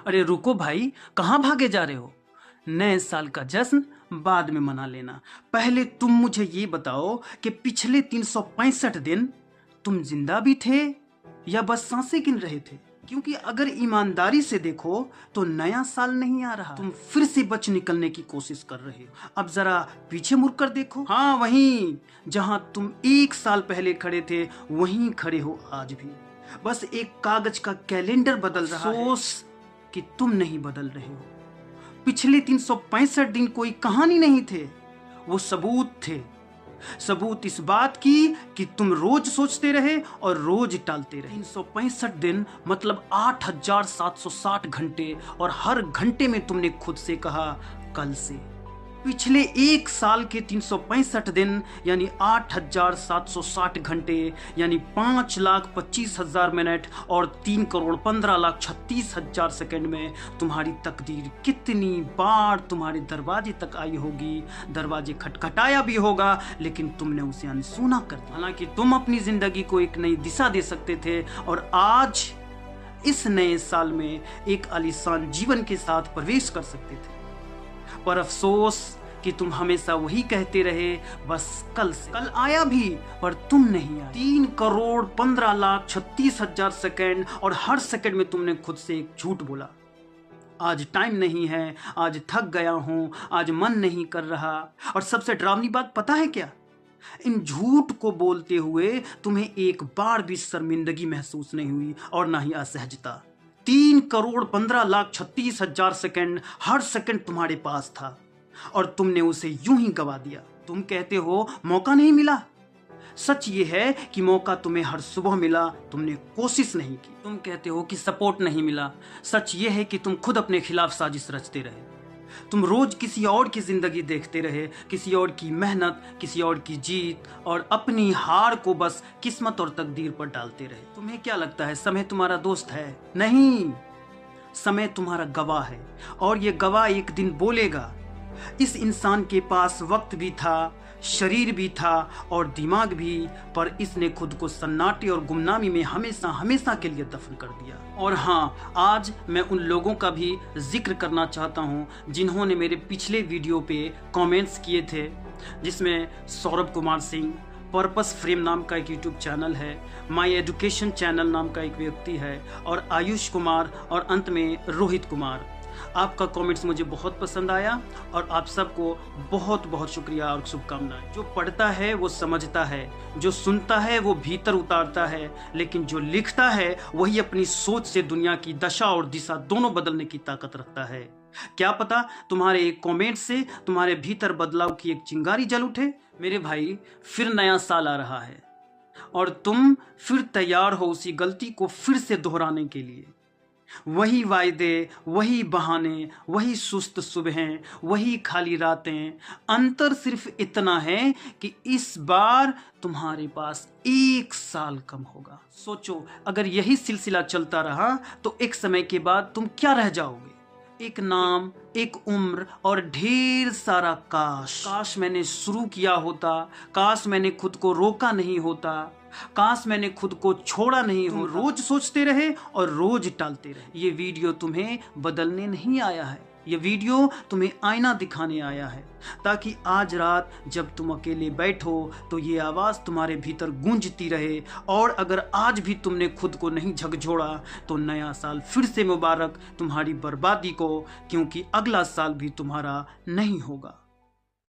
अरे रुको भाई, कहाँ भागे जा रहे हो? नए साल का जश्न बाद में मना लेना। पहले तुम मुझे ये बताओ कि पिछले 365 दिन तुम जिंदा भी थे या बस सांसें गिन रहे थे? क्योंकि अगर ईमानदारी से देखो तो नया साल नहीं आ रहा, तुम फिर से बच निकलने की कोशिश कर रहे हो। अब जरा पीछे मुड़कर देखो, हाँ वहीं जहां तुम 1 साल पहले खड़े थे वहीं खड़े हो आज भी। बस एक कागज का कैलेंडर बदल रहा है, अफसोस कि तुम नहीं बदल रहे हो। पिछले 365 दिन कोई कहानी नहीं थे, वो सबूत थे। सबूत इस बात की कि तुम रोज सोचते रहे और रोज टालते रहे। 365 दिन मतलब 8760 घंटे, और हर घंटे में तुमने खुद से कहा कल से। पिछले 1 साल के 365 दिन यानी 8760 घंटे यानी 5,25,000 मिनट और 3,15,36,000 सेकंड में तुम्हारी तकदीर कितनी बार तुम्हारे दरवाजे तक आई होगी। दरवाजे खटखटाया भी होगा, लेकिन तुमने उसे अनसुना कर दिया। हालांकि तुम अपनी जिंदगी को एक नई दिशा दे सकते थे और आज इस नए साल में एक आलीशान जीवन के साथ प्रवेश कर सकते थे। पर अफसोस कि तुम हमेशा वही कहते रहे, बस कल से। कल आया भी पर तुम नहीं आए। 3,15,36,000 सेकंड और हर सेकंड में तुमने खुद से एक झूठ बोला। आज टाइम नहीं है, आज थक गया हूं, आज मन नहीं कर रहा। और सबसे डरावनी बात पता है क्या? इन झूठ को बोलते हुए तुम्हें एक बार भी शर्मिंदगी महसूस नहीं हुई और ना ही असहजता। 3,15,36,000 सेकंड हर सेकंड तुम्हारे पास था और तुमने उसे यूं ही गवा दिया। तुम कहते हो मौका नहीं मिला। सच ये है कि मौका तुम्हें हर सुबह मिला, तुमने कोशिश नहीं की। तुम कहते हो कि सपोर्ट नहीं मिला। सच ये है कि तुम खुद अपने खिलाफ साजिश रचते रहे। तुम रोज किसी और की जिंदगी देखते रहे, किसी और की मेहनत, किसी और की जीत, और अपनी हार को बस किस्मत और तकदीर पर डालते रहे। तुम्हें क्या लगता है समय तुम्हारा दोस्त है? नहीं, समय तुम्हारा गवाह है और ये गवाह एक दिन बोलेगा। इस इंसान के पास वक्त भी था, शरीर भी था और दिमाग भी, पर इसने खुद को सन्नाटे और गुमनामी में हमेशा हमेशा के लिए दफन कर दिया। और हाँ, आज मैं उन लोगों का भी जिक्र करना चाहता हूँ जिन्होंने मेरे पिछले वीडियो पे कमेंट्स किए थे, जिसमें सौरभ कुमार सिंह, पर्पस फ्रेम नाम का एक यूट्यूब चैनल है, माई एजुकेशन चैनल नाम का एक व्यक्ति है, और आयुष कुमार, और अंत में रोहित कुमार। आपका कमेंट्स मुझे बहुत पसंद आया और आप सबको बहुत बहुत शुक्रिया और शुभकामनाएं। जो पढ़ता है वो समझता है, जो सुनता है वो भीतर उतारता है, लेकिन जो लिखता है वही अपनी सोच से दुनिया की दशा और दिशा दोनों बदलने की ताकत रखता है। क्या पता तुम्हारे एक कमेंट से तुम्हारे भीतर बदलाव की एक चिंगारी जल उठे। मेरे भाई, फिर नया साल आ रहा है और तुम फिर तैयार हो उसी गलती को फिर से दोहराने के लिए। वही वायदे, वही बहाने, वही सुस्त सुबहें, वही खाली रातें। अंतर सिर्फ इतना है कि इस बार तुम्हारे पास 1 साल कम होगा। सोचो, अगर यही सिलसिला चलता रहा तो एक समय के बाद तुम क्या रह जाओगे? एक नाम, एक उम्र और ढेर सारा काश। काश मैंने शुरू किया होता, काश मैंने खुद को रोका नहीं होता, काश मैंने खुद को छोड़ा नहीं हो। रोज सोचते रहे और रोज टालते रहे। ये वीडियो तुम्हें बदलने नहीं आया है, ये वीडियो तुम्हें आईना दिखाने आया है, ताकि आज रात जब तुम अकेले बैठो तो ये आवाज़ तुम्हारे भीतर गूंजती रहे। और अगर आज भी तुमने खुद को नहीं झकझोड़ा तो नया साल फिर से मुबारक तुम्हारी बर्बादी को, क्योंकि अगला साल भी तुम्हारा नहीं होगा।